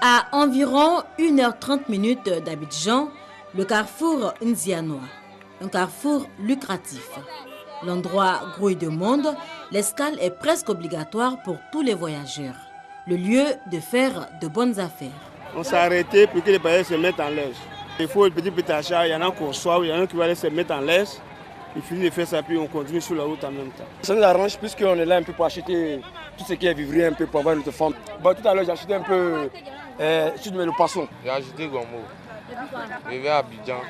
À environ 1h30 d'Abidjan, le carrefour Nzianois, un carrefour lucratif. L'endroit grouille de monde, l'escale est presque obligatoire pour tous les voyageurs. Le lieu de faire de bonnes affaires. On s'est arrêté pour que les bailleurs se mettent en l'aise. Il faut le petit achat, il y en a qu'on soit, il y en a qui vont aller se mettre en l'aise. Il finit de faire ça, puis on continue sur la route en même temps. Ça nous arrange puisqu'on est là un peu pour acheter tout ce qui est vivrier, un peu pour avoir notre forme. Bon, tout à l'heure, j'ai acheté un peu le poisson. J'ai acheté Gombo. Je vais à Abidjan.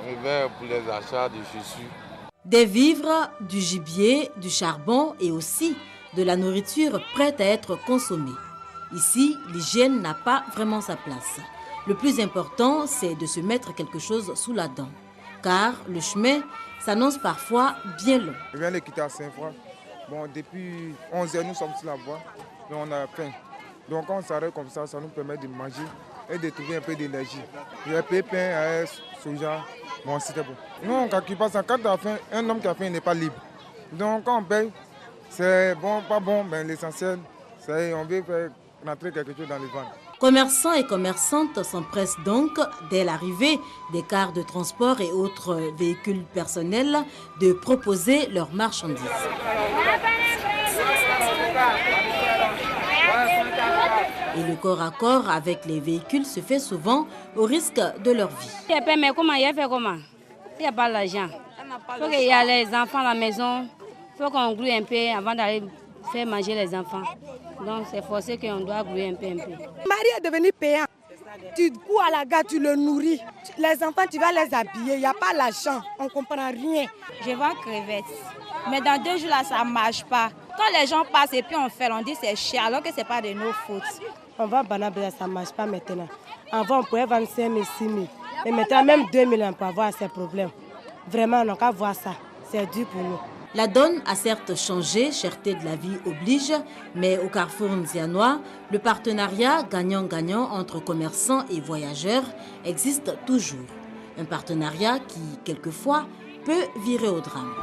Je vais pour les achats de chaussures. Des vivres, du gibier, du charbon et aussi de la nourriture prête à être consommée. Ici, l'hygiène n'a pas vraiment sa place. Le plus important, c'est de se mettre quelque chose sous la dent. Car le chemin s'annonce parfois bien long. Je viens de quitter à Saint-Foy. Bon, depuis 11h, nous sommes sur la voie et on a faim. Donc quand on s'arrête comme ça, ça nous permet de manger et de trouver un peu d'énergie. J'ai payé pain, soja, bon c'était bon. Nous, quand il passe en cas de faim, un homme qui a faim n'est pas libre. Donc quand on paye, c'est bon, pas bon, mais l'essentiel, c'est on veut faire rentrer quelque chose dans le ventre. Commerçants et commerçantes s'empressent donc, dès l'arrivée des cars de transport et autres véhicules personnels, de proposer leurs marchandises. Et le corps à corps avec les véhicules se fait souvent au risque de leur vie. Mais comment il fait comment? Il n'y a pas l'argent. Il faut qu'il y ait les enfants à la maison. Il faut qu'on grouille un peu avant d'aller faire manger les enfants. Donc c'est forcé qu'on doit grouiller un peu. Marie est devenu payant. Tu cours à la gare, tu le nourris. Les enfants, tu vas les habiller. Il n'y a pas l'argent. On ne comprend rien. Je vends crevettes. Mais dans 2 jours là, ça ne marche pas. Quand les gens passent et puis on fait, on dit c'est cher alors que ce n'est pas de nos fautes. On va banabla, ça ne marche pas maintenant. Avant, on pouvait vendre 5 000, 6 000. Et maintenant, même 2 000, on peut avoir ces problèmes. Vraiment, on n'a qu'à voir ça. C'est dur pour nous. La donne a certes changé, cherté de la vie oblige, mais au carrefour nzianois, le partenariat gagnant-gagnant entre commerçants et voyageurs existe toujours. Un partenariat qui, quelquefois, peut virer au drame.